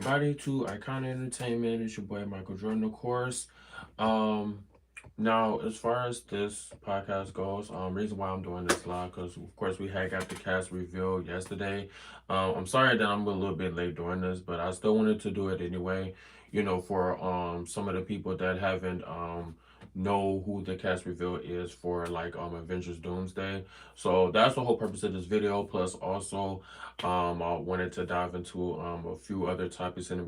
everybody to Iconic Entertainment. It's your boy Michael Jordan, of course. Um, Now, as far as this podcast goes, reason why I'm doing this live because of course we had got the cast reveal yesterday. I'm sorry that I'm a little bit late doing this, but I still wanted to do it anyway. For some of the people that haven't know who the cast reveal is for like Avengers Doomsday. So that's the whole purpose of this video. Plus, also, I wanted to dive into a few other topics in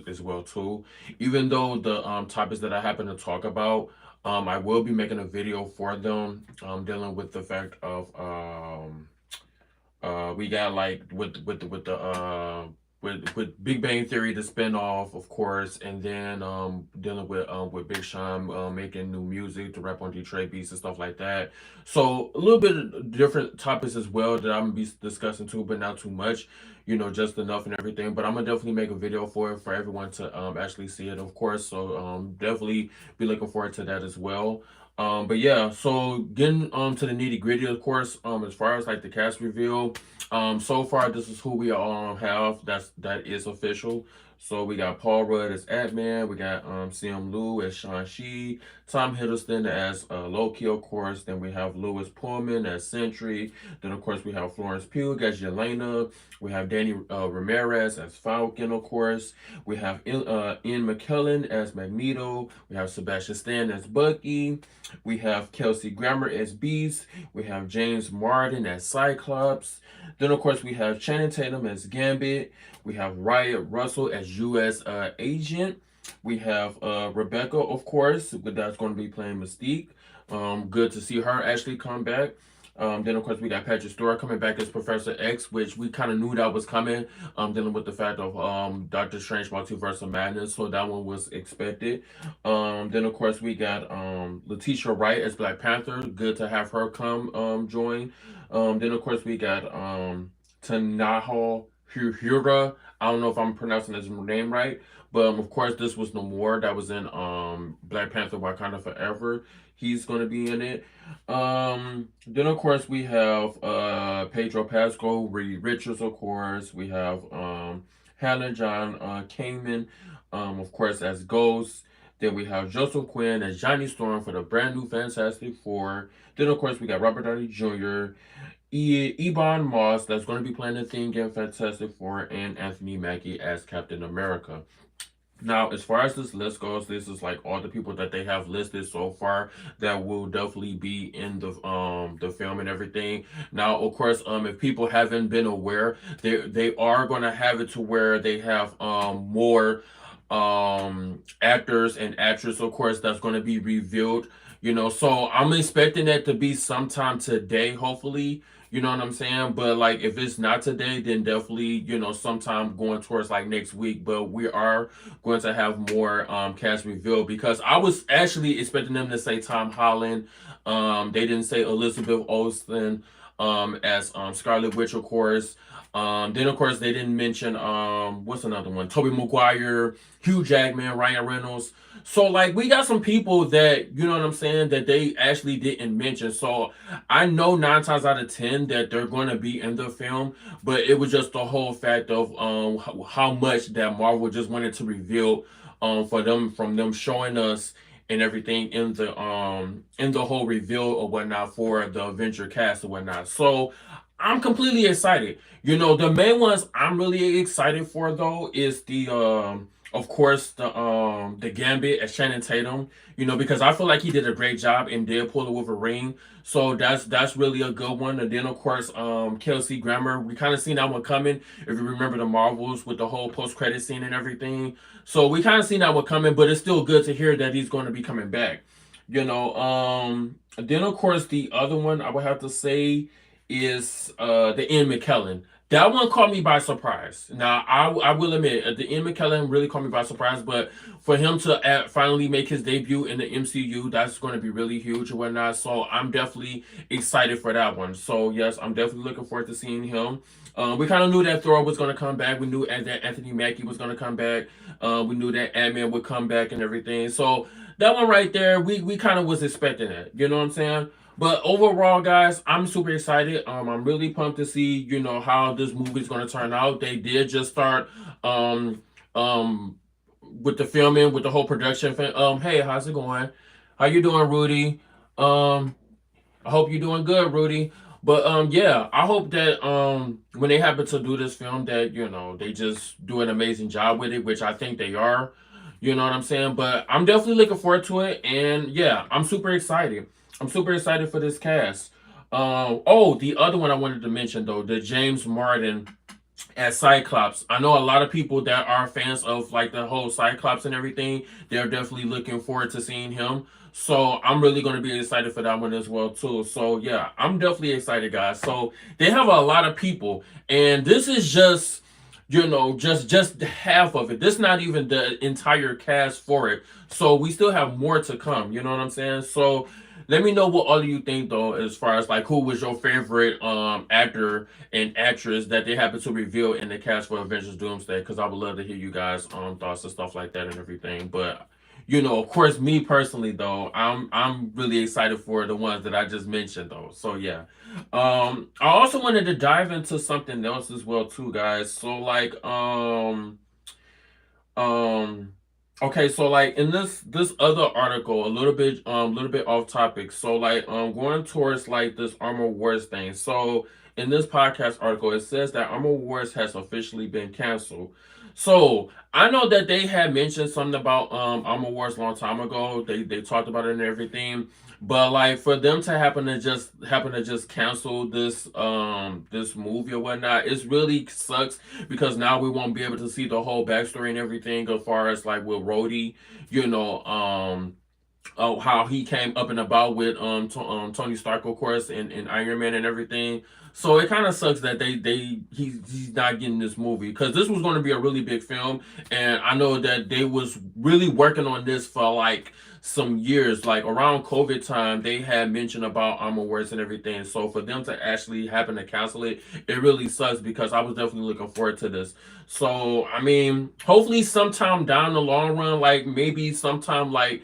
as well too. Even though the topics that I happen to talk about. I will be making a video for them, dealing with the fact of we got like with Big Bang Theory, the spinoff, of course, and then dealing with Big Sean making new music to rap on Detroit beats and stuff like that. So a little bit of different topics as well that I'm gonna be discussing too, but not too much. Just enough and everything. But I'm gonna definitely make a video for it for everyone to actually see it, of course. So definitely be looking forward to that as well. But yeah, so getting to the nitty gritty, of course. As far as like the cast reveal, so far this is who we have. That is official. So we got Paul Rudd as Ant-Man, we got CM Liu as Shang-Chi, Tom Hiddleston as Loki, of course. Then we have Louis Pullman as Sentry. Then of course we have Florence Pugh as Yelena. We have Danny Ramirez as Falcon, of course. We have Ian McKellen as Magneto. We have Sebastian Stan as Bucky. We have Kelsey Grammer as Beast. We have James Marden as Cyclops. Then, of course, we have Channing Tatum as Gambit. We have Riot Russell as U.S. Agent. We have Rebecca, of course, but that's going to be playing Mystique. Good to see her actually come back. Then, of course, we got Patrick Stewart coming back as Professor X, which we kind of knew that was coming, dealing with the fact of Doctor Strange Multiverse of Madness, so that one was expected. Then, of course, we got Letitia Wright as Black Panther. Good to have her come join. Then, of course, we got Tanaho Hura. I don't know if I'm pronouncing his name right, but of course, this was Namor that was in Black Panther Wakanda Forever. He's going to be in it. Then of course we have Pedro Pascal, Reed Richards, of course. We have Hannah John Kamen, of course, as Ghost. Then we have Joseph Quinn as Johnny Storm for the brand new Fantastic Four. Then of course we got Robert Downey Jr., Ebon Moss that's going to be playing the theme in Fantastic Four, and Anthony Mackie as Captain America. Now, as far as this list goes, this is like all the people that they have listed so far that will definitely be in the film and everything. Now, of course, if people haven't been aware, they are gonna have it to where they have more actors and actresses, of course, that's gonna be revealed. So I'm expecting that to be sometime today, hopefully. You know what I'm saying? But like if it's not today, then definitely, sometime going towards like next week. But we are going to have more cast reveal because I was actually expecting them to say Tom Holland. They didn't say Elizabeth Olsen as Scarlet Witch, of course. Then of course they didn't mention what's another one? Tobey Maguire, Hugh Jackman, Ryan Reynolds. So like we got some people that you know what I'm saying that they actually didn't mention. So I know 9 times out of 10 that they're going to be in the film, but it was just the whole fact of how much that Marvel just wanted to reveal for them from them showing us and everything in the whole reveal or whatnot for the Avenger cast or whatnot. So I'm completely excited. The main ones I'm really excited for though is the of course the Gambit as Channing Tatum. Because I feel like he did a great job in Deadpool the Wolverine. So that's really a good one. And then of course Kelsey Grammer. We kind of seen that one coming. If you remember the Marvels with the whole post credit scene and everything. So we kind of seen that one coming, but it's still good to hear that he's going to be coming back. Then of course the other one I would have to say is the Ian McKellen. That one caught me by surprise. Now, I will admit, the Ian McKellen really caught me by surprise, but for him to finally make his debut in the MCU, that's going to be really huge and whatnot. So I'm definitely excited for that one. So yes, I'm definitely looking forward to seeing him. We kind of knew that Thor was going to come back. We knew that Anthony Mackie was going to come back. We knew that Ant-Man would come back and everything. So that one right there, we kind of was expecting it. You know what I'm saying? But overall, guys, I'm super excited. I'm really pumped to see, how this movie is going to turn out. They did just start um with the filming, with the whole production. Hey, how's it going? How you doing, Rudy? Um, I hope you're doing good, Rudy. But yeah, I hope that when they happen to do this film, that they just do an amazing job with it, which I think they are. You know what I'm saying? But I'm definitely looking forward to it, and yeah, I'm super excited. I'm super excited for this cast. Oh, the other one I wanted to mention though, the James Martin as Cyclops. I know a lot of people that are fans of like the whole Cyclops and everything. They're definitely looking forward to seeing him. So I'm really going to be excited for that one as well too. So yeah, I'm definitely excited, guys. So they have a lot of people, and this is just just half of it. This is not even the entire cast for it. So we still have more to come. You know what I'm saying? So let me know what all of you think though, as far as like who was your favorite actor and actress that they happen to reveal in the cast for Avengers Doomsday, because I would love to hear you guys thoughts and stuff like that and everything. But of course, me personally though, I'm really excited for the ones that I just mentioned though. So yeah. I also wanted to dive into something else as well too, guys. So like um okay, so like in this other article, a little bit off topic. So like going towards like this Armor Wars thing. So in this podcast article, it says that Armor Wars has officially been canceled. So I know that they had mentioned something about Armor Wars a long time ago. They talked about it and everything. But like for them to happen to just cancel this movie or whatnot, it really sucks because now we won't be able to see the whole backstory and everything as far as like with Rhodey, you know, how he came up and about with Tony Stark, of course, and Iron Man and everything. So it kind of sucks that he's not getting this movie because this was going to be a really big film, and I know that they was really working on this for like some years, like around COVID time. They had mentioned about Armor Wars and everything. So for them to actually happen to cancel it, it really sucks because I was definitely looking forward to this. So I mean, hopefully sometime down the long run, like maybe sometime like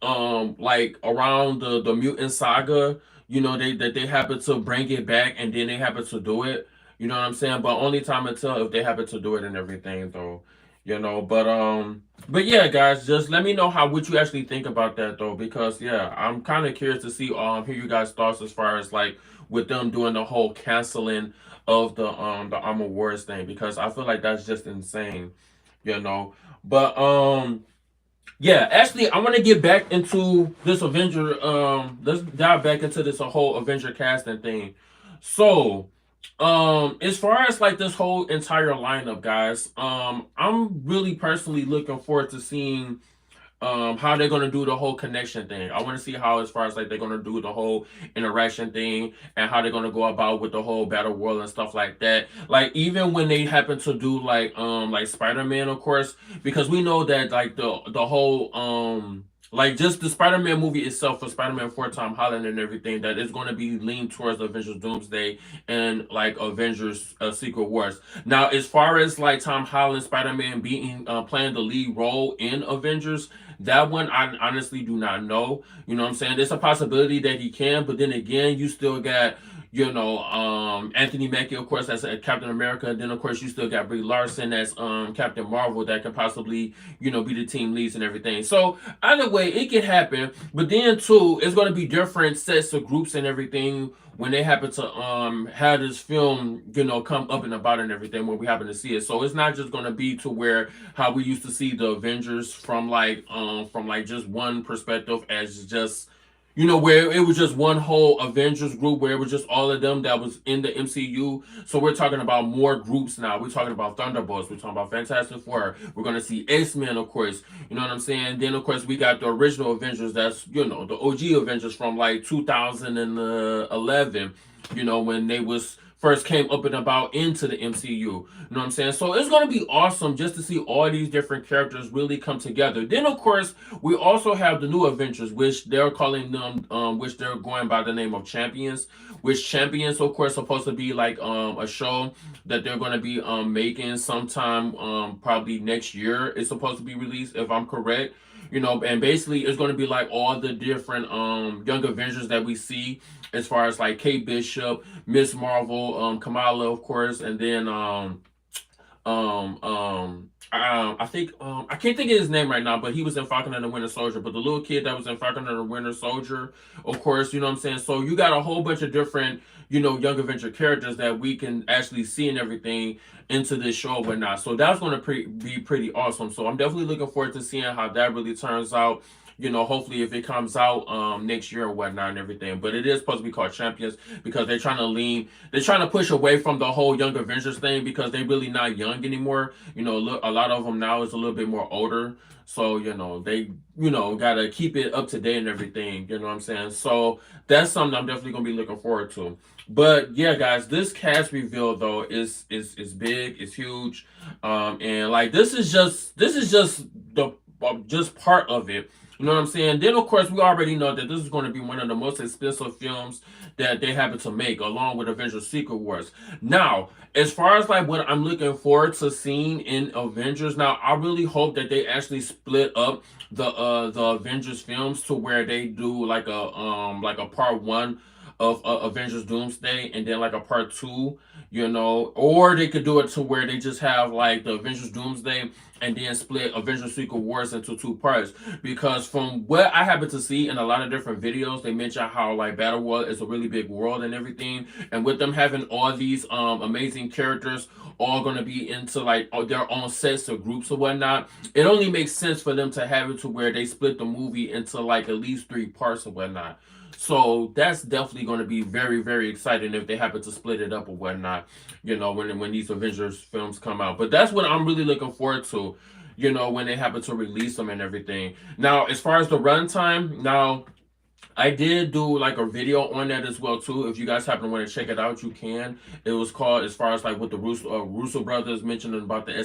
around the mutant saga, they happen to bring it back and then they happen to do it, you know what I'm saying? But only time will tell if they happen to do it and everything though, but yeah, guys, just let me know how what you actually think about that though, because yeah, I'm kind of curious to see hear you guys thoughts as far as like with them doing the whole canceling of the Armor Wars thing, because I feel like that's just insane, you know but yeah, actually, I want to get back into this Avenger. Let's dive back into this whole Avenger casting thing. So, as far as like this whole entire lineup, guys, I'm really personally looking forward to seeing how they're gonna do the whole connection thing. I want to see how, as far as like they're gonna do the whole interaction thing and how they're gonna go about with the whole battle world and stuff like that. Like even when they happen to do like Spider-Man, of course, because we know that like the whole like just the Spider-Man movie itself for Spider-Man for Tom Holland and everything, that is going to be leaned towards Avengers Doomsday and like Avengers Secret Wars. Now, as far as like Tom Holland Spider-Man being playing the lead role in Avengers, that one I honestly do not know. You know what I'm saying? There's a possibility that he can, but then again, you still got Anthony Mackie, of course, as Captain America. And then of course you still got Brie Larson as Captain Marvel that can possibly be the team leads and everything. So either way, it can happen. But then too, it's going to be different sets of groups and everything when they happen to have this film come up and about and everything when we happen to see it. So it's not just going to be to where how we used to see the Avengers from like just one perspective, as just where it was just one whole Avengers group, where it was just all of them that was in the MCU. So we're talking about more groups now. We're talking about Thunderbolts. We're talking about Fantastic Four. We're going to see X-Men, of course. You know what I'm saying? Then, of course, we got the original Avengers. That's, the OG Avengers from like 2011, when they was first came up and about into the MCU. You know what I'm saying? So it's going to be awesome just to see all these different characters really come together. Then, of course, we also have the new Avengers, which they're calling them, which they're going by the name of Champions. Which Champions, of course, supposed to be like a show that they're going to be making sometime probably next year. It's supposed to be released, if I'm correct. And basically it's going to be like all the different young Avengers that we see, as far as like Kate Bishop, Miss Marvel, Kamala, of course, and then I think I can't think of his name right now, but he was in Falcon and the Winter Soldier. But the little kid that was in Falcon and the Winter Soldier, of course, you know what I'm saying. So you got a whole bunch of different, Young Avenger characters that we can actually see and everything into this show and whatnot. So that's going to be pretty awesome. So I'm definitely looking forward to seeing how that really turns out. Hopefully if it comes out next year or whatnot and everything. But it is supposed to be called Champions because they're trying to push away from the whole Young Avengers thing because they really not young anymore. A lot of them now is a little bit more older. So, they, gotta keep it up to date and everything. You know what I'm saying? So that's something I'm definitely gonna be looking forward to. But yeah, guys, this cast reveal though is big, it's huge. And like this is just the just part of it. You know what I'm saying? Then, of course, we already know that this is going to be one of the most expensive films that they happen to make, along with Avengers Secret Wars. Now, as far as like what I'm looking forward to seeing in Avengers, now I really hope that they actually split up the Avengers films to where they do like a part one of Avengers Doomsday and then like a part two, or they could do it to where they just have like the Avengers Doomsday and then split Avengers Secret Wars into two parts. Because from what I happen to see in a lot of different videos, they mention how like Battle World is a really big world and everything, and with them having all these amazing characters all gonna be into like their own sets or groups or whatnot, it only makes sense for them to have it to where they split the movie into like at least three parts or whatnot. So that's definitely going to be very, very exciting if they happen to split it up or whatnot, when these Avengers films come out. But that's what I'm really looking forward to, when they happen to release them and everything. Now, as far as the runtime, now I did do like a video on that as well too. If you guys happen to want to check it out, you can. It was called, as far as like what the Russo brothers mentioned about the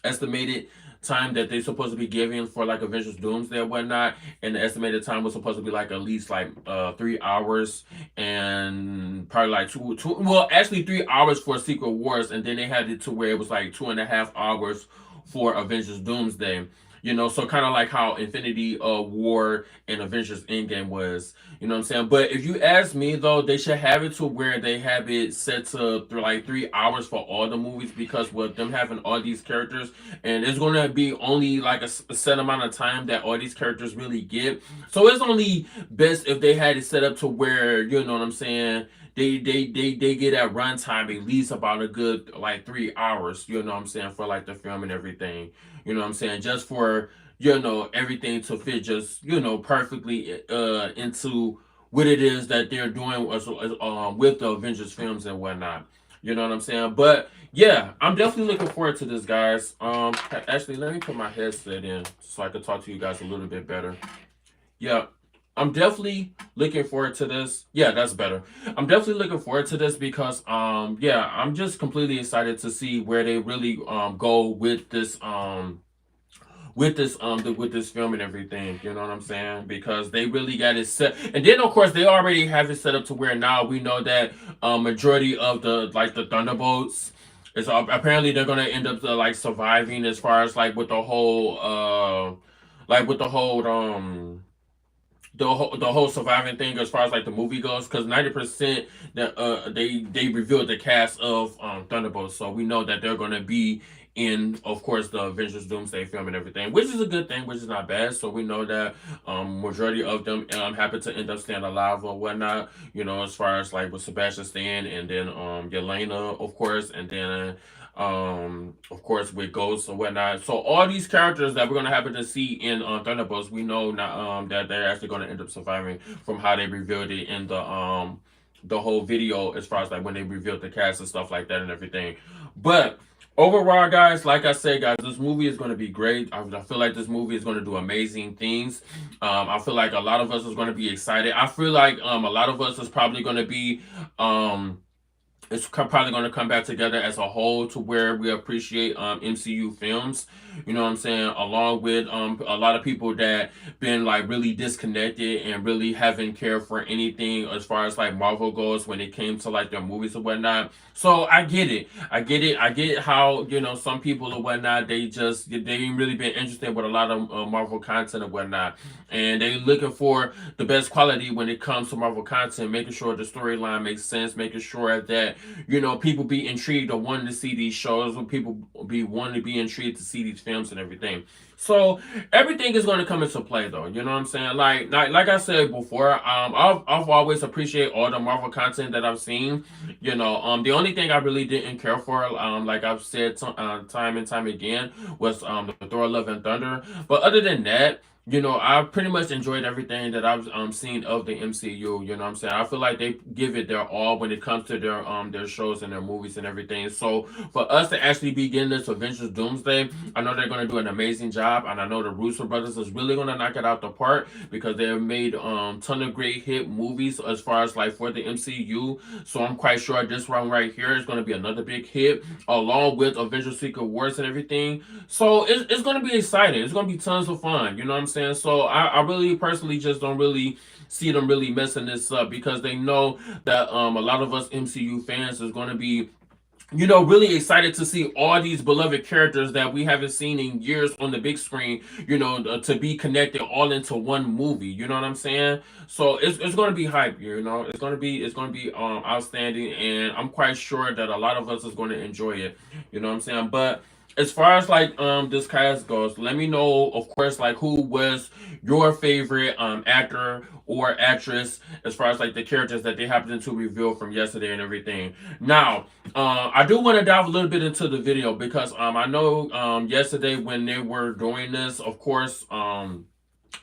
estimated time that they're supposed to be giving for like Avengers Doomsday and whatnot, and the estimated time was supposed to be like at least like 3 hours and probably like well actually 3 hours for Secret Wars, and then they had it to where it was like 2.5 hours for Avengers Doomsday. So kind of like how Infinity War and Avengers Endgame was. You know what I'm saying? But if you ask me though, they should have it to where they have it set to like 3 hours for all the movies, because with them having all these characters, and it's gonna be only like a set amount of time that all these characters really get. So it's only best if they had it set up to where, you know what I'm saying, they get at runtime at least about a good like 3 hours, you know what I'm saying, for like the film and everything. You know what I'm saying? Just for, everything to fit just, perfectly into what it is that they're doing with the Avengers films and whatnot. You know what I'm saying? But yeah, I'm definitely looking forward to this, guys. Actually, let me put my headset in so I can talk to you guys a little bit better. Yeah, I'm definitely looking forward to this. Yeah, that's better. I'm definitely looking forward to this because yeah, I'm just completely excited to see where they really go with this film and everything. You know what I'm saying? Because they really got it set, and then of course they already have it set up to where now we know that majority of the Thunderbolts is apparently they're gonna end up like surviving, as far as like with the whole surviving thing, as far as like the movie goes, because 90% that they revealed the cast of Thunderbolts, so we know that they're gonna be in, of course, the Avengers Doomsday film and everything, which is a good thing, which is not bad. So we know that majority of them happen to end up staying alive or whatnot. As far as like with Sebastian Stan, and then Yelena, of course, and then of course with Ghost or whatnot. So all these characters that we're gonna happen to see in Thunderbolts, we know not that they're actually gonna end up surviving, from how they revealed it in the whole video, as far as like when they revealed the cast and stuff like that and everything. But overall, guys, like I said, guys, this movie is going to be great. I feel like this movie is going to do amazing things. I feel like a lot of us is going to be excited. I feel like a lot of us is probably going to be probably going to come back together as a whole to where we appreciate MCU films. You know what I'm saying? Along with a lot of people that been like really disconnected and really haven't cared for anything as far as like Marvel goes when it came to like their movies or whatnot. So I get it. I get how, some people or whatnot, they ain't really been interested with a lot of Marvel content or whatnot. And they looking for the best quality when it comes to Marvel content, making sure the storyline makes sense, making sure that people be intrigued or wanting to see these shows, when people be wanting to be intrigued to see these films and everything. So everything is going to come into play, though. You know what I'm saying? Like I said before, I've always appreciated all the Marvel content that I've seen. The only thing I really didn't care for, like I've said time and time again, was the Thor: Love and Thunder. But other than that, I pretty much enjoyed everything that I've seen of the MCU. You know what I'm saying? I feel like they give it their all when it comes to their shows and their movies and everything. So for us to actually be getting this Avengers Doomsday, I know they're gonna do an amazing job, and I know the Russo brothers is really gonna knock it out the park because they have made ton of great hit movies as far as like for the MCU. So I'm quite sure this one right here is gonna be another big hit along with Avengers Secret Wars and everything. So it's gonna be exciting. It's gonna be tons of fun. You know what I'm saying? So I really personally just don't really see them really messing this up because they know that a lot of us MCU fans is gonna be really excited to see all these beloved characters that we haven't seen in years on the big screen, to be connected all into one movie. You know what I'm saying? So it's going to be hype. It's going to be outstanding, and I'm quite sure that a lot of us is going to enjoy it. You know what I'm saying? But as far as like this cast goes, let me know, of course, like who was your favorite actor or actress as far as like the characters that they happened to reveal from yesterday and everything. Now, I do want to dive a little bit into the video because I know yesterday when they were doing this, of course,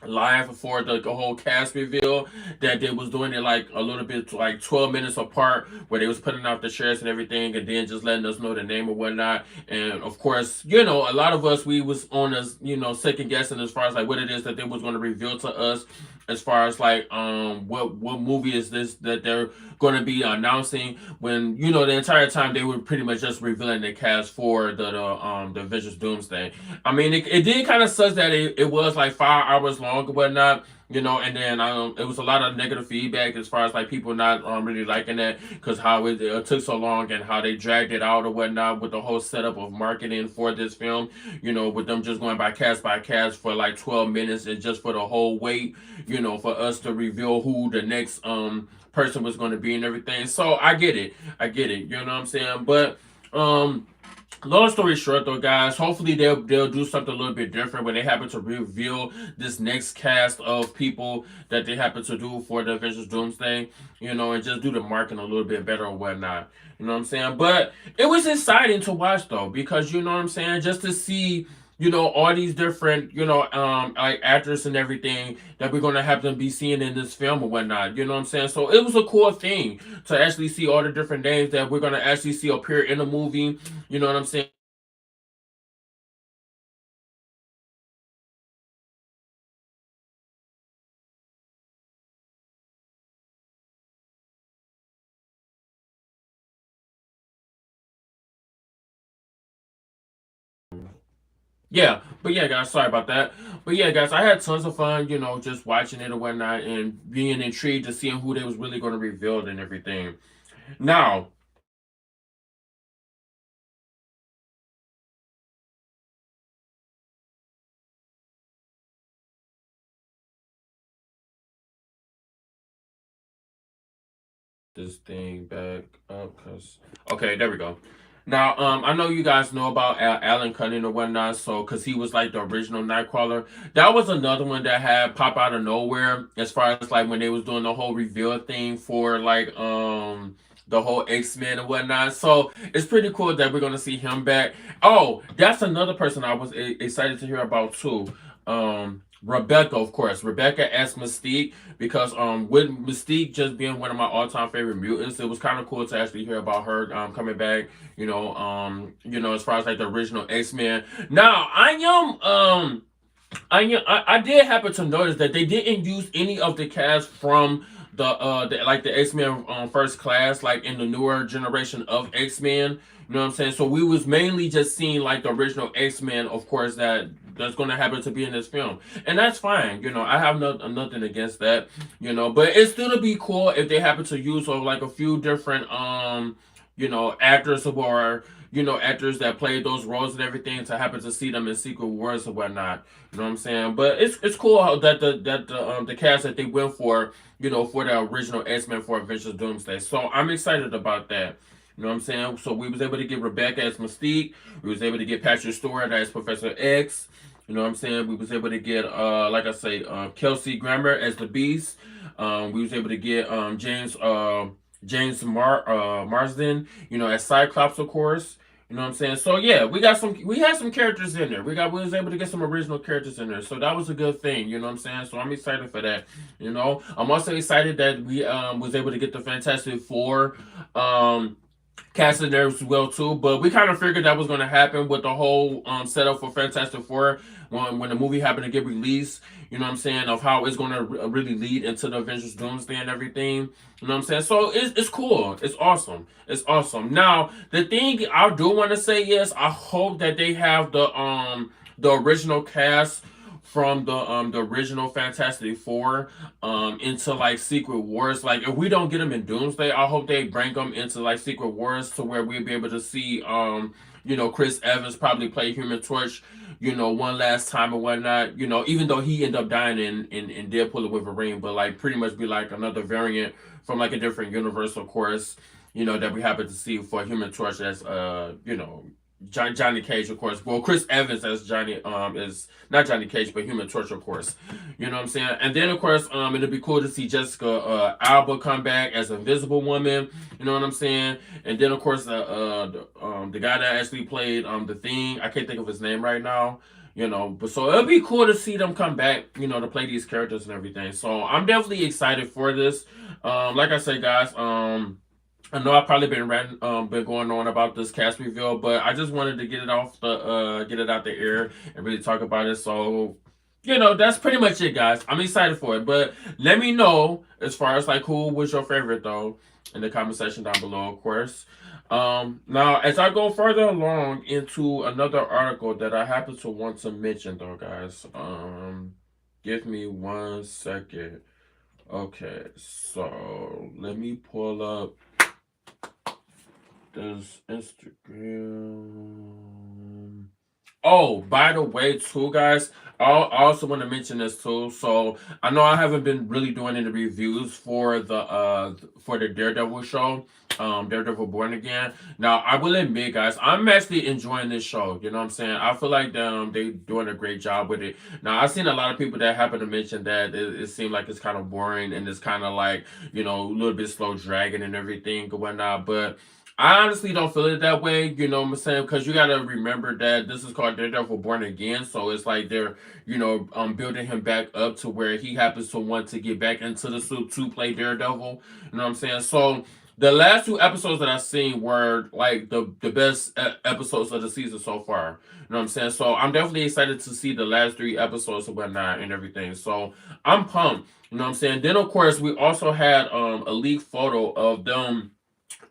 live for the whole cast reveal, that they was doing it like a little bit like 12 minutes apart, where they was putting out the shares and everything and then just letting us know the name or whatnot. And of course, a lot of us, we was on us, second guessing as far as like what it is that they was going to reveal to us, as far as like what movie is this that they're going to be announcing, when the entire time they were pretty much just revealing the cast for the Avengers Doomsday. I mean, it did kind of suck that it was like 5 hours long or whatnot, and then it was a lot of negative feedback as far as like people not really liking that, because how it took so long and how they dragged it out or whatnot with the whole setup of marketing for this film, with them just going by cast for like 12 minutes and just for the whole wait, for us to reveal who the next person was going to be and everything. So I get it, you know what I'm saying? But long story short, though, guys, hopefully they'll do something a little bit different when they happen to reveal this next cast of people that they happen to do for the Avengers Doomsday, and just do the marketing a little bit better or whatnot. You know what I'm saying? But it was exciting to watch, though, because you know what I'm saying, just to see all these different, like actors and everything that we're gonna have them be seeing in this film or whatnot. You know what I'm saying? So it was a cool thing to actually see all the different names that we're gonna actually see appear in the movie. You know what I'm saying? Yeah, but yeah, guys, sorry about that. But yeah, guys, I had tons of fun, just watching it or whatnot and being intrigued to seeing who they was really going to reveal and everything. Now, this thing back up, cause okay, there we go. Now, I know you guys know about Alan Cunning or whatnot, so because he was like the original Nightcrawler. That was another one that had pop out of nowhere, as far as like when they was doing the whole reveal thing for like the whole X-Men and whatnot. So it's pretty cool that we're gonna see him back. Oh, that's another person I was excited to hear about too. Rebecca, of course. Rebecca as Mystique, because with Mystique just being one of my all-time favorite mutants, it was kind of cool to actually hear about her coming back. As far as like the original X-Men. Now I did happen to notice that they didn't use any of the cast from the X-Men first class, like in the newer generation of X-Men. You know what I'm saying? So we was mainly just seeing like the original X-Men, of course, that's gonna happen to be in this film. And that's fine. I have nothing against that, but it's still to be cool if they happen to use like a few different actors or actors that played those roles and everything, to happen to see them in Secret Wars or whatnot. You know what I'm saying? But it's cool how the cast that they went for, for the original X-Men for Avengers Doomsday. So I'm excited about that. You know what I'm saying? So we was able to get Rebecca as Mystique. We was able to get Patrick Stewart as Professor X. You know what I'm saying? We was able to get, like I say, Kelsey Grammer as the Beast. We was able to get James Marsden, as Cyclops, of course. You know what I'm saying? So yeah, we had some characters in there. We was able to get some original characters in there. So that was a good thing, you know what I'm saying? So I'm excited for that. I'm also excited that we was able to get the Fantastic Four cast in there as well too. But we kind of figured that was going to happen with the whole setup for Fantastic Four when the movie happened to get released. You know what I'm saying, of how it's going to really lead into the Avengers Doomsday and everything. You know what I'm saying? So it's cool. It's awesome. It's awesome. Now the thing I do want to say is I hope that they have the original cast from the original Fantastic Four into like Secret Wars. Like if we don't get them in Doomsday, I hope they bring them into like Secret Wars to where we'll be able to see Chris Evans probably play Human Torch, one last time or whatnot. Even though he ended up dying in Deadpool and Wolverine, but like pretty much be like another variant from like a different universe, of course. That we happen to see for Human Torch as Johnny Cage, of course. Well, Chris Evans as Johnny is not Johnny Cage, but Human Torch, of course. You know what I'm saying? And then, of course, it'll be cool to see Jessica Alba come back as Invisible Woman. You know what I'm saying? And then, of course, the guy that actually played the Thing, I can't think of his name right now. But so it'll be cool to see them come back, to play these characters and everything. So I'm definitely excited for this. Like I said, guys, I know I've probably been going on about this cast reveal, but I just wanted to get it out the air and really talk about it. So, that's pretty much it, guys. I'm excited for it, but let me know as far as like who was your favorite though in the comment section down below, of course. Now as I go further along into another article that I happen to want to mention though, guys. Give me 1 second. Okay, so let me pull up this Instagram. Oh, by the way, too, guys, I also want to mention this too. So I know I haven't been really doing any reviews for the Daredevil show, Daredevil Born Again. Now I will admit, guys, I'm actually enjoying this show. You know what I'm saying? I feel like they doing a great job with it. Now I've seen a lot of people that happen to mention that it seemed like it's kind of boring and it's kind of like a little bit slow dragging and everything and whatnot, but. I honestly don't feel it that way, you know what I'm saying? Because you got to remember that this is called Daredevil Born Again. So it's like they're, building him back up to where he happens to want to get back into the suit to play Daredevil. You know what I'm saying? So the last two episodes that I've seen were like the best episodes of the season so far. You know what I'm saying? So I'm definitely excited to see the last three episodes and whatnot and everything. So I'm pumped. You know what I'm saying? Then, of course, we also had a leaked photo of them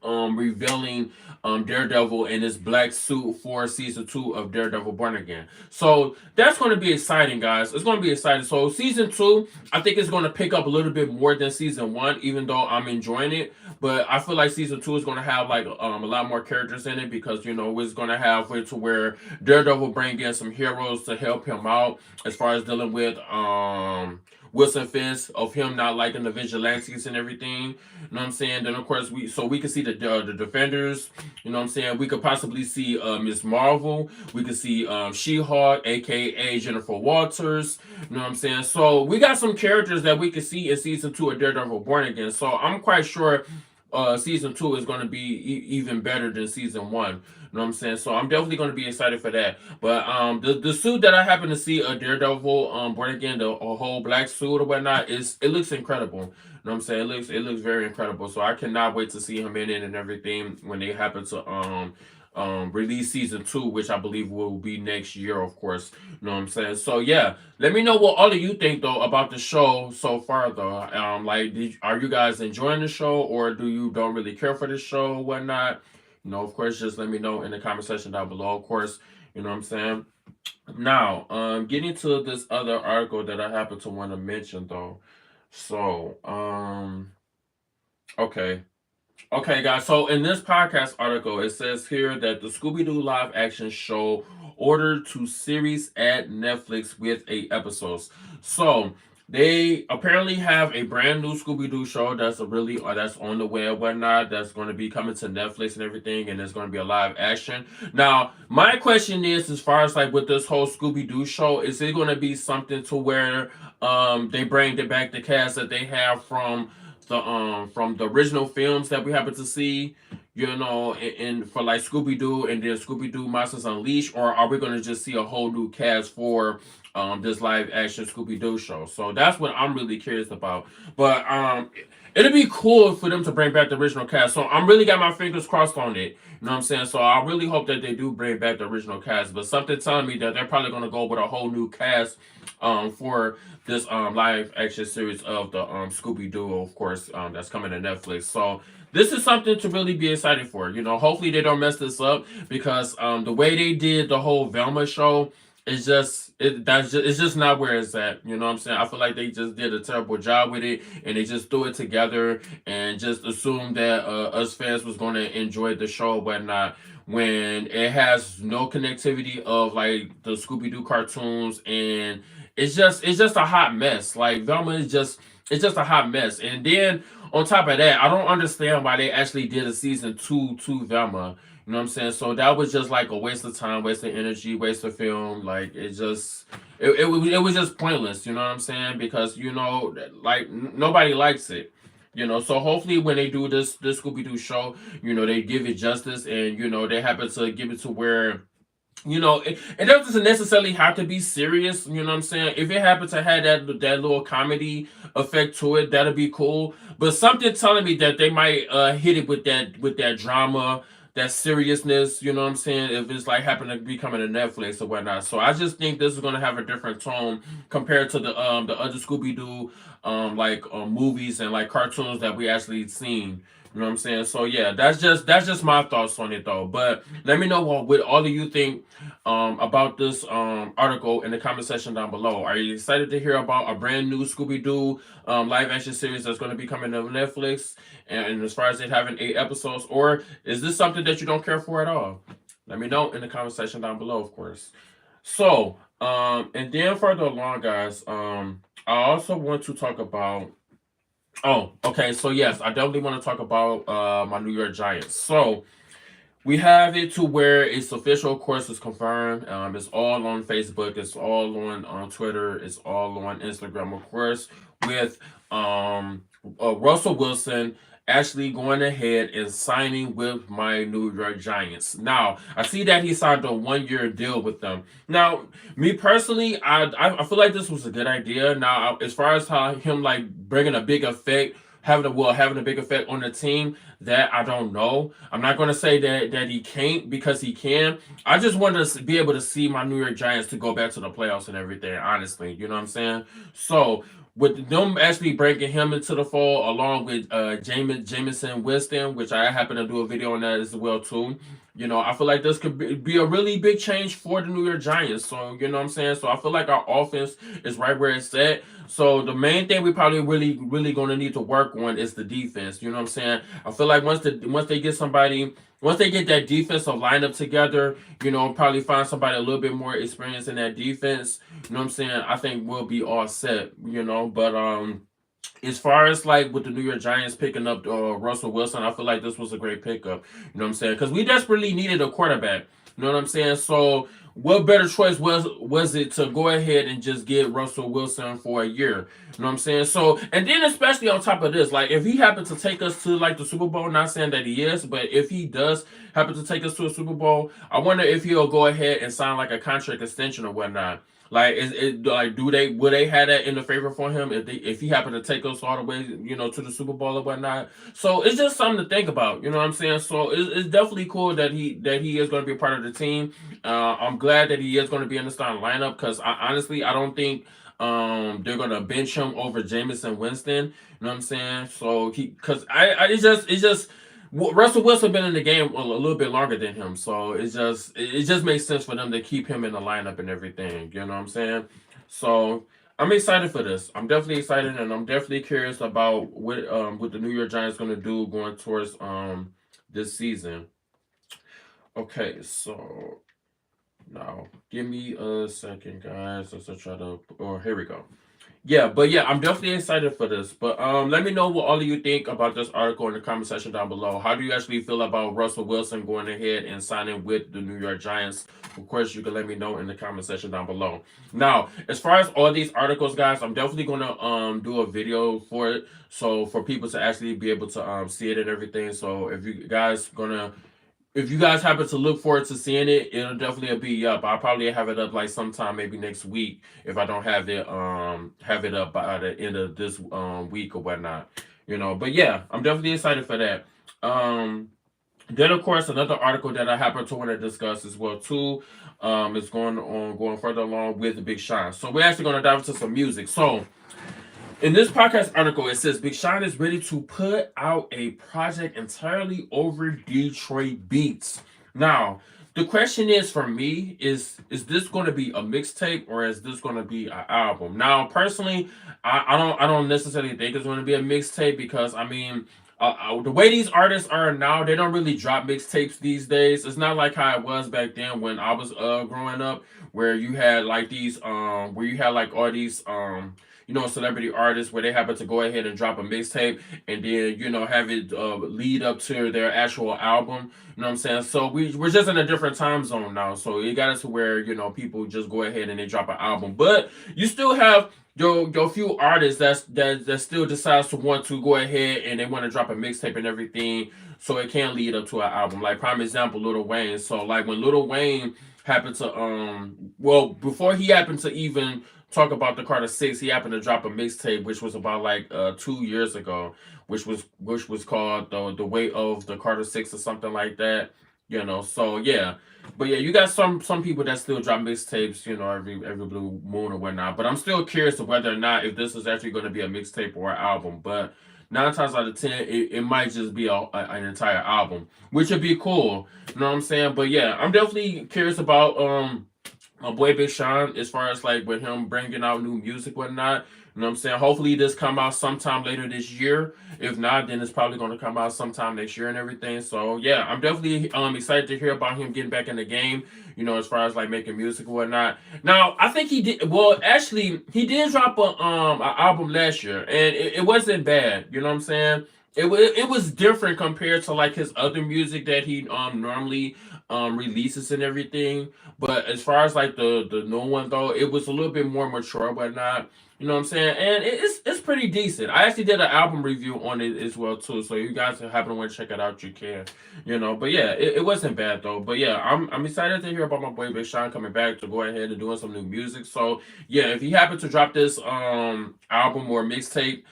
revealing Daredevil in his black suit for season 2 of Daredevil Born Again. So that's going to be exciting, guys. It's going to be exciting. So season 2, I think it's going to pick up a little bit more than season 1, even though I'm enjoying it. But I feel like season 2 is going to have like a lot more characters in it because it's going to have it to where Daredevil bring in some heroes to help him out as far as dealing with Wilson Fisk of him not liking the vigilantes and everything. You know what I'm saying? Then of course we could see the defenders. You know what I'm saying? We could possibly see Miss Marvel. We could see She-Hulk, aka Jennifer Walters. You know what I'm saying? So we got some characters that we could see in season 2 of Daredevil Born Again. So I'm quite sure season 2 is going to be even better than season 1. You know what I'm saying? So I'm definitely going to be excited for that. But the suit that I happen to see Daredevil Born Again, the whole black suit or whatnot, it looks incredible. You know what I'm saying? It looks very incredible. So I cannot wait to see him in it and everything when they happen to release season 2, which I believe will be next year, of course. You know what I'm saying? So yeah, let me know what all of you think though about the show so far though. Are you guys enjoying the show, or do you don't really care for the show or whatnot? Of course, just let me know in the comment section down below, of course. You know what I'm saying? Now, getting to this other article that I happen to want to mention though. So, okay. Okay, guys. So in this podcast article, it says here that the Scooby-Doo live action show ordered to series at Netflix with 8 episodes. So They apparently have a brand new Scooby Doo show that's that's on the way and whatnot. That's going to be coming to Netflix and everything, and it's going to be a live action. Now, my question is, as far as like with this whole Scooby Doo show, is it going to be something to where they bring it back the cast that they have from the original films that we happen to see, for like Scooby Doo and then Scooby Doo Monsters Unleashed, or are we going to just see a whole new cast for this live action Scooby Doo show? So that's what I'm really curious about. But it'd be cool for them to bring back the original cast. So I'm really got my fingers crossed on it. You know what I'm saying? So I really hope that they do bring back the original cast. But something telling me that they're probably gonna go with a whole new cast for this live action series of the Scooby Doo, of course, that's coming to Netflix. So this is something to really be excited for. Hopefully they don't mess this up because the way they did the whole Velma show it's just not where it's at. You know what I'm saying? I feel like they just did a terrible job with it, and they just threw it together and just assumed that us fans was going to enjoy the show, but not when it has no connectivity of like the Scooby Doo cartoons, and it's just a hot mess. Like Velma is just it's just a hot mess, and then on top of that, I don't understand why they actually did a season two to Velma. You know what I'm saying? So that was just like a waste of time, waste of energy, waste of film. Like it was just pointless. You know what I'm saying? Because like nobody likes it. So hopefully when they do this Scooby Doo show, they give it justice, and they happen to give it to where it doesn't necessarily have to be serious. You know what I'm saying? If it happens to have that little comedy effect to it, that'll be cool. But something telling me that they might hit it with that drama, that seriousness. You know what I'm saying? If it's like happen to be coming to Netflix or whatnot. So I just think this is gonna have a different tone compared to the other Scooby Doo movies and like cartoons that we actually seen. You know what I'm saying? So yeah, that's just my thoughts on it though. But let me know what all of you think about this article in the comment section down below. Are you excited to hear about a brand new Scooby Doo live action series that's going to be coming to Netflix? And as far as it having 8 episodes, or is this something that you don't care for at all? Let me know in the comment section down below, of course. So, and then further along, guys, I also want to talk about. Oh, okay. So yes, I definitely want to talk about my New York Giants. So we have it to where it's official, of course, it's confirmed. It's all on Facebook, it's all on Twitter, it's all on Instagram, of course, with Russell Wilson actually going ahead and signing with my New York Giants. Now, I see that he signed a 1 year deal with them. Now, me personally, I feel like this was a good idea. Now, as far as how him like bringing a big effect, having a big effect on the team, that I don't know. I'm not going to say that he can't, because he can. I just want to be able to see my New York Giants to go back to the playoffs and everything. Honestly, you know what I'm saying? So with them actually breaking him into the fold, along with Jameson Winston, which I happen to do a video on that as well too. I feel like this could be a really big change for the New York Giants. So you know what I'm saying. So I feel like our offense is right where it's at. So the main thing we probably really really going to need to work on is the defense. You know what I'm saying. I feel like once they get that defensive lineup together, probably find somebody a little bit more experienced in that defense. You know what I'm saying? I think we'll be all set. But as far as like with the New York Giants picking up Russell Wilson, I feel like this was a great pickup. You know what I'm saying? Because we desperately needed a quarterback. You know what I'm saying? So what better choice was it to go ahead and just get Russell Wilson for a year? You know what I'm saying? So, and then especially on top of this, like if he happens to take us to like the Super Bowl, not saying that he is, but if he does happen to take us to a Super Bowl, I wonder if he'll go ahead and sign like a contract extension or whatnot. Like, is it like would they have that in the favor for him if he happened to take us all the way, to the Super Bowl or whatnot? So it's just something to think about. You know what I'm saying? So it's definitely cool that he is going to be a part of the team. I'm glad that he is going to be in the starting lineup, because honestly I don't think they're gonna bench him over Jameson Winston. You know what I'm saying? So because it's just Russell Wilson been in the game a little bit longer than him, so it just makes sense for them to keep him in the lineup and everything. You know what I'm saying? So I'm excited for this. I'm definitely excited, and I'm definitely curious about what the New York Giants gonna do going towards this season. Okay, so now give me a second, guys. Let's try to. Oh, here we go. Yeah, but yeah, I'm definitely excited for this. But let me know what all of you think about this article in the comment section down below. How do you actually feel about Russell Wilson going ahead and signing with the New York Giants? Of course, you can let me know in the comment section down below. Now, as far as all these articles, guys, I'm definitely gonna do a video for it, so for people to actually be able to see it and everything. So if you guys happen to look forward to seeing it, it'll definitely be up. I'll probably have it up like sometime maybe next week if I don't have it up by the end of this week or whatnot. But yeah, I'm definitely excited for that. Um then of course another article that I happen to want to discuss as well too is going further along with the Big Sean. So we're actually gonna dive into some music. So in this podcast article, it says Big Sean is ready to put out a project entirely over Detroit beats. Now, the question is for me is this going to be a mixtape or is this going to be an album? Now, personally, I don't necessarily think it's going to be a mixtape because I mean. The way these artists are now, they don't really drop mixtapes these days. It's not like how it was back then when I was growing up, where you had like where you had like all these celebrity artists where they happen to go ahead and drop a mixtape and then, have it lead up to their actual album. You know what I'm saying? So we're just in a different time zone now. So it got us to where, people just go ahead and they drop an album. But you still have your few artists that still decides to want to go ahead and they want to drop a mixtape and everything so it can lead up to an album. Like prime example, Lil Wayne. So like when Lil Wayne happened to before he happened to even talk about the Carter Six, he happened to drop a mixtape which was about like 2 years ago, which was called the Weight of the Carter Six or something like that. So yeah. But yeah, you got some people that still drop mixtapes, every blue moon or whatnot. But I'm still curious of whether or not if this is actually going to be a mixtape or an album. But 9 times out of 10, it might just be an entire album, which would be cool. You know what I'm saying? But yeah, I'm definitely curious about my boy Big Sean as far as like with him bringing out new music, whatnot. You know what I'm saying? Hopefully this come out sometime later this year. If not, then it's probably going to come out sometime next year and everything. So yeah, I'm definitely excited to hear about him getting back in the game. As far as like making music and whatnot. Now I think he did well. Actually, he did drop a album last year, and it wasn't bad. You know what I'm saying? It was different compared to like his other music that he normally releases and everything. But as far as like the new one though, it was a little bit more mature, whatnot. You know what I'm saying? And it's pretty decent. I actually did an album review on it as well too. So you guys happen to want to check it out, you can. But yeah, it wasn't bad though. But yeah, I'm excited to hear about my boy Big Sean coming back to go ahead and doing some new music. So yeah, if he happens to drop this album or mixtape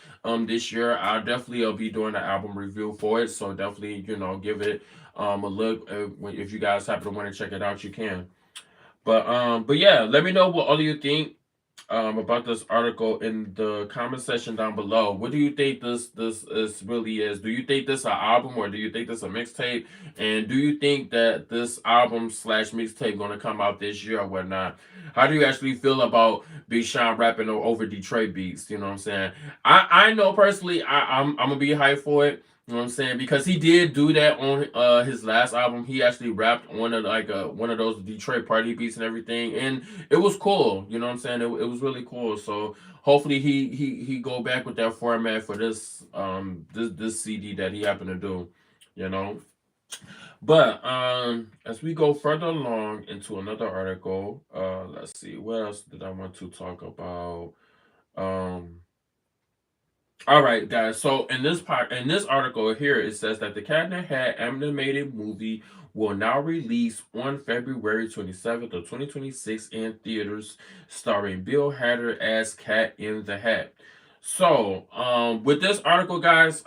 this year, I'll definitely be doing an album review for it. So definitely, give it a look. If you guys happen to want to check it out, you can. But yeah, let me know what all of you think about this article in the comment section down below. What do you think this is really is? Do you think this an album or do you think this a mixtape? And do you think that this album slash mixtape gonna come out this year or whatnot? How do you actually feel about Big Sean rapping over Detroit beats? You know what I'm saying? I know personally I'm gonna be hyped for it. You know what I'm saying? Because he did do that on his last album. He actually rapped on one of those Detroit party beats and everything, and it was cool. You know what I'm saying? It was really cool. So hopefully he go back with that format for this CD that he happened to do. You know. But as we go further along into another article, let's see what else did I want to talk about. Um all right, guys. So in this article here, it says that the Cat in the Hat animated movie will now release on February 27th of 2026 in theaters, starring Bill Hader as Cat in the Hat. So, with this article, guys,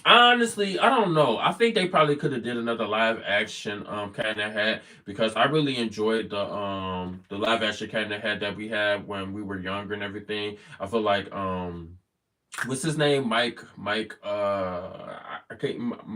honestly, I don't know. I think they probably could have did another live action Cat in the Hat because I really enjoyed the live action Cat in the Hat that we had when we were younger and everything. I feel like what's his name? Mike. I can't.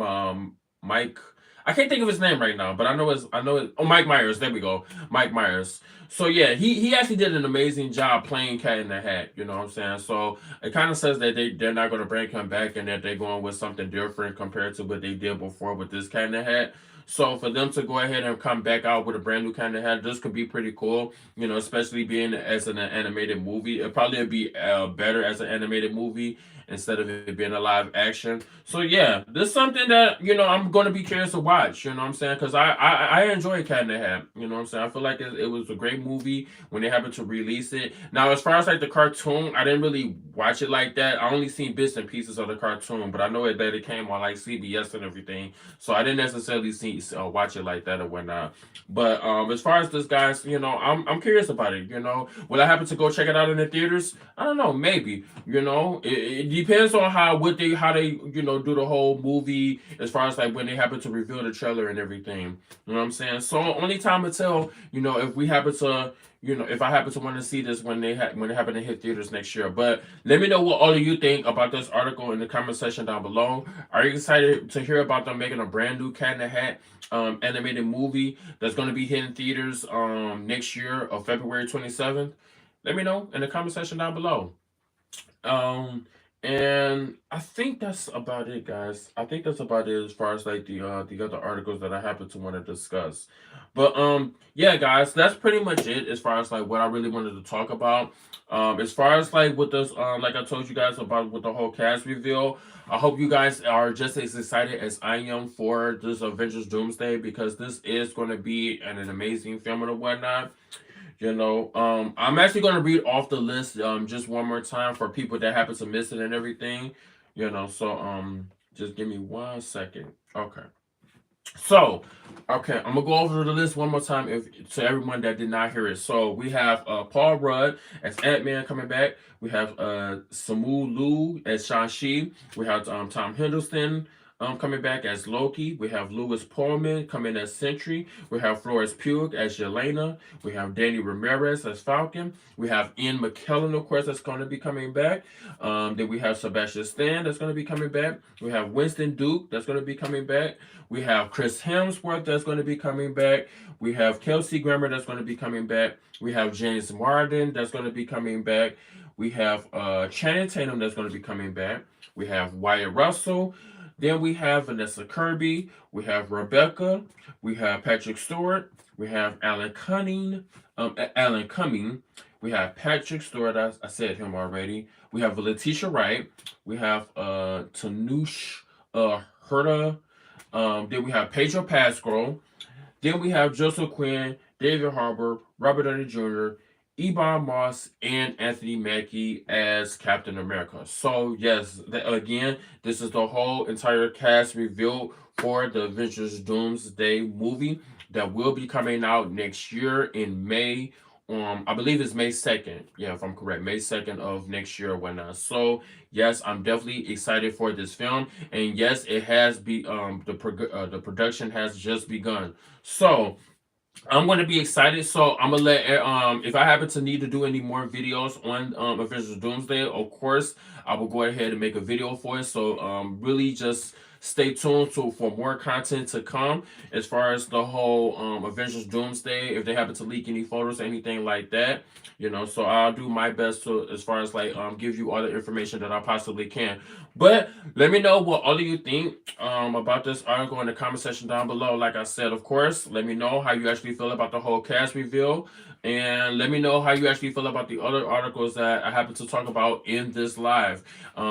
Mike. I can't think of his name right now, but I know it's. I know it. Oh, Mike Myers. There we go. Mike Myers. So yeah, he actually did an amazing job playing Cat in the Hat. You know what I'm saying? So it kind of says that they're not going to bring him back and that they're going with something different compared to what they did before with this Cat in the Hat. So for them to go ahead and come back out with a brand new kind of hat, this could be pretty cool. Especially being as an animated movie, it probably would be better as an animated movie instead of it being a live action. So yeah, this is something that I'm going to be curious to watch. You know what I'm saying? Because I enjoy Cat in the Hat. You know what I'm saying? I feel like it was a great movie when they happened to release it. Now, as far as like the cartoon, I didn't really watch it like that. I only seen bits and pieces of the cartoon, but I know that it came on like CBS and everything. So I didn't necessarily watch it like that or whatnot. But as far as this, guys, I'm curious about it. Will I happen to go check it out in the theaters? I don't know, maybe. It depends on how they do the whole movie as far as like when they happen to reveal the trailer and everything. You know what I'm saying? So only time to tell. If we happen to. If I happen to want to see this when they happen to hit theaters next year. But let me know what all of you think about this article in the comment section down below. Are you excited to hear about them making a brand new Cat in the Hat animated movie that's going to be hitting theaters next year of February 27th? Let me know in the comment section down below. Um, and I think that's about it, guys. I think that's about it as far as like the other articles that I happen to want to discuss. But yeah, guys, that's pretty much it as far as like what I really wanted to talk about. As far as like with this like I told you guys about with the whole cast reveal, I hope you guys are just as excited as I am for this Avengers Doomsday because this is going to be an amazing film and whatnot. I'm actually going to read off the list just one more time for people that happen to miss it and everything. So just give me 1 second. Okay. So, okay, I'm gonna go over the list one more time if to everyone that did not hear it. So we have Paul Rudd as Ant-Man coming back. We have Simu Liu as Shang-Chi. We have Tom Hiddleston coming back as Loki. We have Louis Pullman coming as Sentry. We have Florence Pugh as Yelena. We have Danny Ramirez as Falcon. We have Ian McKellen, of course, that's going to be coming back. Then we have Sebastian Stan that's going to be coming back. We have Winston Duke that's going to be coming back. We have Chris Hemsworth that's going to be coming back. We have Kelsey Grammer that's going to be coming back. We have James Marden that's going to be coming back. We have Channing Tatum that's going to be coming back. We have Wyatt Russell. Then we have Vanessa Kirby. We have Rebecca. We have Patrick Stewart. We have Alan Cumming. Alan Cumming. We have Patrick Stewart. I said him already. We have Letitia Wright. We have Tanush Herta. Then we have Pedro Pascal. Then we have Joseph Quinn, David Harbour, Robert Downey Jr., Ebon Moss, and Anthony Mackie as Captain America. So yes, again, this is the whole entire cast revealed for the Avengers Doomsday movie that will be coming out next year in May. I believe it's May 2nd. Yeah, if I'm correct, May 2nd of next year or whatnot. So yes, I'm definitely excited for this film, and yes, it has the production has just begun. So I'm going to be excited. So I'm gonna let if I happen to need to do any more videos on Avengers Doomsday, of course I will go ahead and make a video for it. So really just stay tuned for more content to come as far as the whole Avengers Doomsday. If they happen to leak any photos or anything like that, so I'll do my best to as far as like give you all the information that I possibly can. But let me know what all of you think about this article in the comment section down below. Like I said, of course, let me know how you actually feel about the whole cast reveal. And let me know how you actually feel about the other articles that I happen to talk about in this live.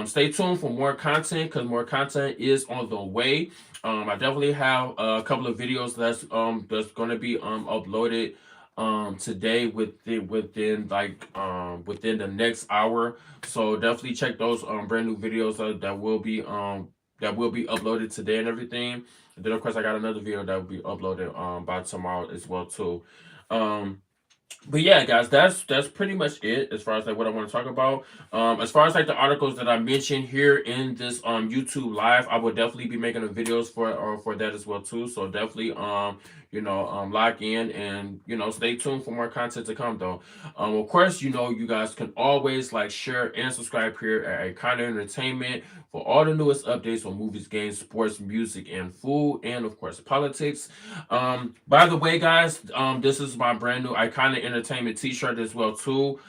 Stay tuned for more content because more content is on the way. I definitely have a couple of videos that's going to be uploaded today within the next hour. So definitely check those brand new videos that will be uploaded today and everything. And then of course I got another video that will be uploaded by tomorrow as well too. Um but yeah, guys, that's pretty much it as far as like what I want to talk about. As far as like the articles that I mentioned here in this YouTube live, I will definitely be making the videos for that as well too. So definitely lock in and stay tuned for more content to come though. Of course, you guys can always like share and subscribe here at Iconic Entertainment for all the newest updates on movies, games, sports, music, and food, and of course politics. By the way, guys, this is my brand new Iconic Entertainment t-shirt as well too.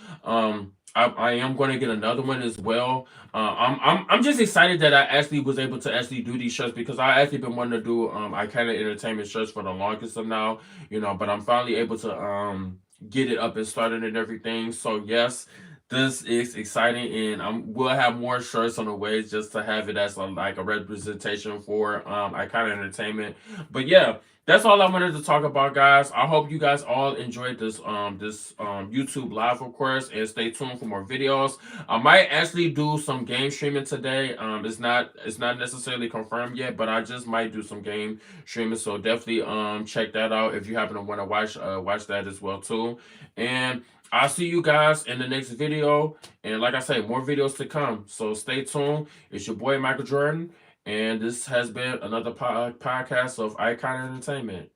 I am going to get another one as well. I'm just excited that I actually was able to actually do these shirts because I actually been wanting to do I kind of entertainment shirts for the longest of now, but I'm finally able to get it up and started and everything. So yes, this is exciting, and we'll have more shirts on the way just to have it as like a representation for I kind of entertainment. But yeah, that's all I wanted to talk about, guys. I hope you guys all enjoyed this YouTube live, of course, and stay tuned for more videos. I might actually do some game streaming today. It's not necessarily confirmed yet, but I just might do some game streaming. So definitely check that out if you happen to want to watch that as well too. And I'll see you guys in the next video. And like I say, more videos to come. So stay tuned. It's your boy Michael Jordan. And this has been another podcast of Icon Entertainment.